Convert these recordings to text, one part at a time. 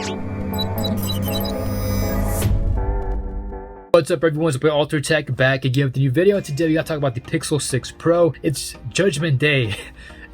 What's up everyone, it's Alter Tech back again with a new video. Today we gotta talk about the Pixel 6 Pro. It's Judgment Day.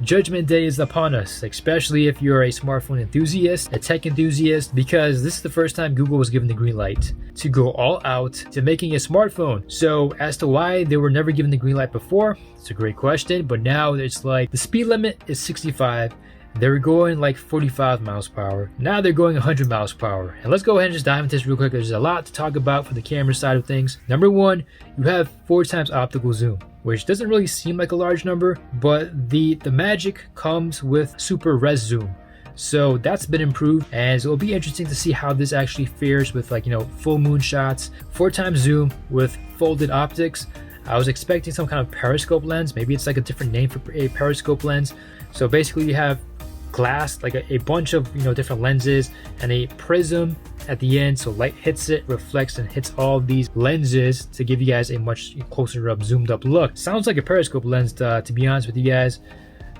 Judgment Day is upon us, especially if you're a smartphone enthusiast, a tech enthusiast, because this is the first time Google was given the green light to go all out to making a smartphone. So as to why they were never given the green light before, it's a great question, but now it's like the speed limit is 65. They were going like 45 miles per hour. Now they're going 100 miles per hour. And let's go ahead and just dive into this real quick. There's a lot to talk about for the camera side of things. Number one, you have 4x optical zoom, which doesn't really seem like a large number, but the magic comes with super res zoom. So that's been improved, and it'll be interesting to see how this actually fares with, like, full moon shots. 4x zoom with folded optics. I was expecting some kind of periscope lens. Maybe it's like a different name for a periscope lens. So basically you have glass, like a bunch of different lenses, and a prism at the end, so light hits it, reflects, and hits all of these lenses to give you guys a much closer up, zoomed up look. Sounds like a periscope lens to be honest with you guys.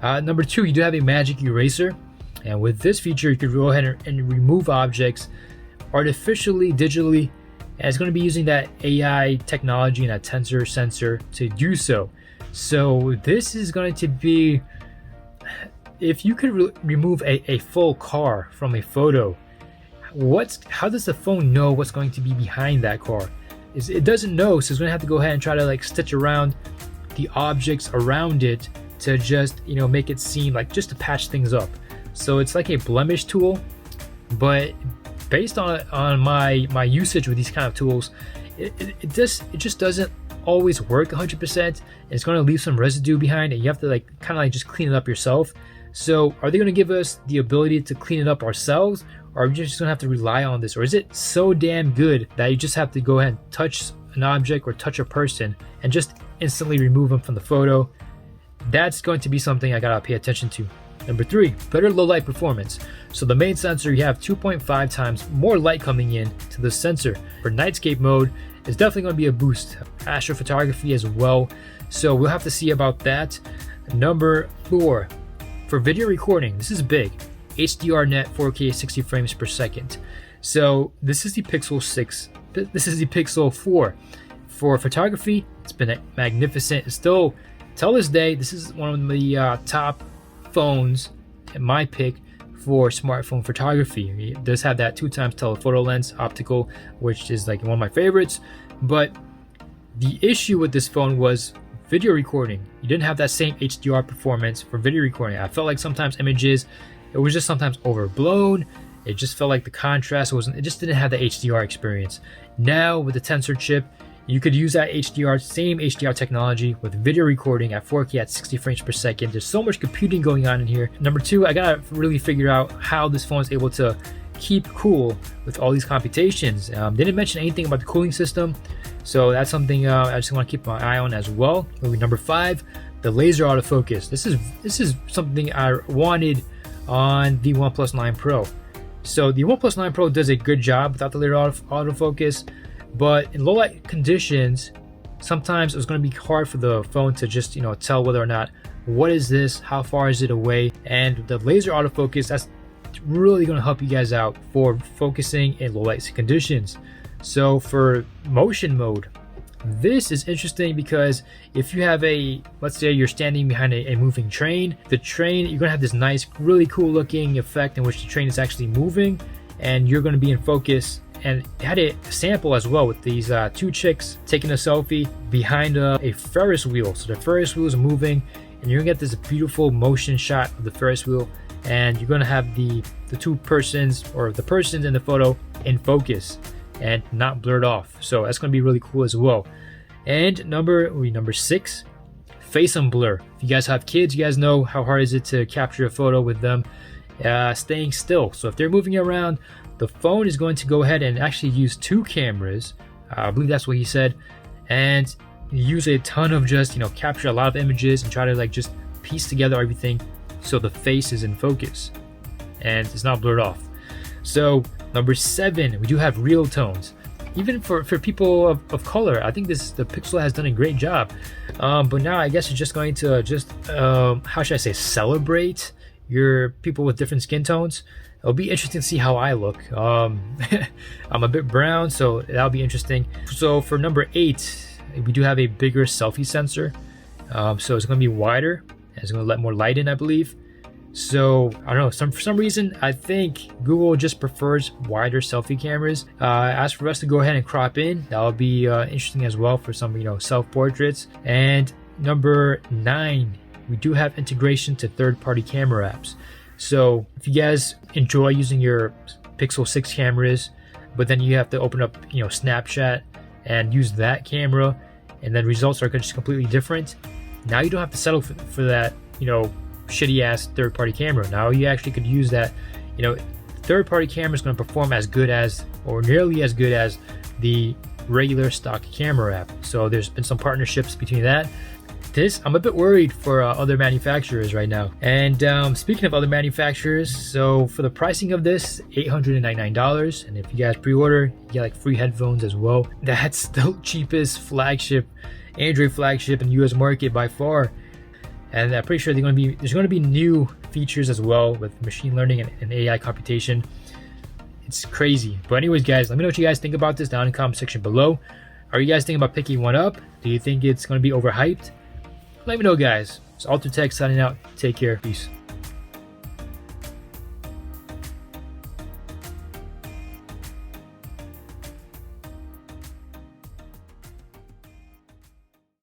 Number two, you do have a magic eraser, and with this feature you can go ahead and remove objects artificially, digitally, and it's going to be using that AI technology and that tensor sensor to do so. So this is going to be, if you could remove a full car from a photo, how does the phone know what's going to be behind that car? It doesn't know, so it's going to have to go ahead and try to like stitch around the objects around it to just make it seem like, just to patch things up. So it's like a blemish tool, but based on my usage with these kind of tools, it just doesn't always work 100%. It's going to leave some residue behind, and you have to kind of just clean it up yourself. So are they going to give us the ability to clean it up ourselves, or are we just going to have to rely on this? Or is it so damn good that you just have to go ahead and touch an object or touch a person and just instantly remove them from the photo? That's going to be something I gotta pay attention to. Number three, better low light performance. So the main sensor, you have 2.5 times more light coming in to the sensor. For nightscape mode, it's definitely going to be a boost. Astrophotography as well. So we'll have to see about that. Number four, for video recording, this is big. HDR net 4K 60 frames per second. So this is the Pixel 6. This is the Pixel 4. For photography, it's been magnificent. It's still, till this day, this is one of the top phones, in my pick, for smartphone photography. It does have that 2x telephoto lens optical, which is like one of my favorites. But the issue with this phone was video recording. You didn't have that same HDR performance for video recording. I felt like sometimes images, it was just sometimes overblown. It just felt like the contrast it just didn't have the HDR experience. Now with the tensor chip, you could use that same HDR technology with video recording at 4K at 60 frames per second. There's so much computing going on in here. Number two, I gotta really figure out how this phone is able to keep cool with all these computations. Didn't mention anything about the cooling system, so that's something I just want to keep my eye on as well. Moving number five, the laser autofocus. This is something I wanted on the OnePlus 9 Pro. So the OnePlus 9 Pro does a good job without the laser autofocus, but in low light conditions, sometimes it's going to be hard for the phone to just tell whether or not, what is this, how far is it away. And the laser autofocus, that's really going to help you guys out for focusing in low light conditions. So for motion mode, this is interesting because if you have let's say you're standing behind a moving train, you're gonna have this nice, really cool looking effect in which the train is actually moving and you're going to be in focus. And it had a sample as well with these two chicks taking a selfie behind a Ferris wheel. So the Ferris wheel is moving, and you're gonna get this beautiful motion shot of the Ferris wheel, and you're gonna have the two persons, or the persons in the photo, in focus and not blurred off. So that's gonna be really cool as well. And number six, face unblur. If you guys have kids, you guys know how hard is it to capture a photo with them staying still. So if they're moving around, the phone is going to go ahead and actually use two cameras. I believe that's what he said, and use a ton of just capture a lot of images and try to just piece together everything so the face is in focus and it's not blurred off. So number seven, we do have real tones. Even for people of color, I think the Pixel has done a great job. But now I guess it's just going to how should I say, celebrate your people with different skin tones. It'll be interesting to see how I look. I'm a bit brown, so that'll be interesting. So for number 8, we do have a bigger selfie sensor. So it's going to be wider, and it's going to let more light in, I believe. So I don't know, for some reason I think Google just prefers wider selfie cameras. As for us to go ahead and crop in, that'll be interesting as well for some self-portraits. And number 9, we do have integration to third-party camera apps. So if you guys enjoy using your Pixel 6 cameras, but then you have to open up Snapchat and use that camera, and then results are just completely different, now you don't have to settle for that shitty ass third-party camera. Now you actually could use that. Third-party camera is going to perform as good as, or nearly as good as, the regular stock camera app. So there's been some partnerships between that. I'm a bit worried for other manufacturers right now. And speaking of other manufacturers, so for the pricing of this, $899, and if you guys pre-order, you get like free headphones as well. That's the cheapest flagship, Android flagship in the US market by far. And I'm pretty sure there's going to be new features as well with machine learning and AI computation. It's crazy. But anyways, guys, let me know what you guys think about this down in the comment section below. Are you guys thinking about picking one up? Do you think it's going to be overhyped? Let me know, guys. It's Ultratech signing out. Take care. Peace.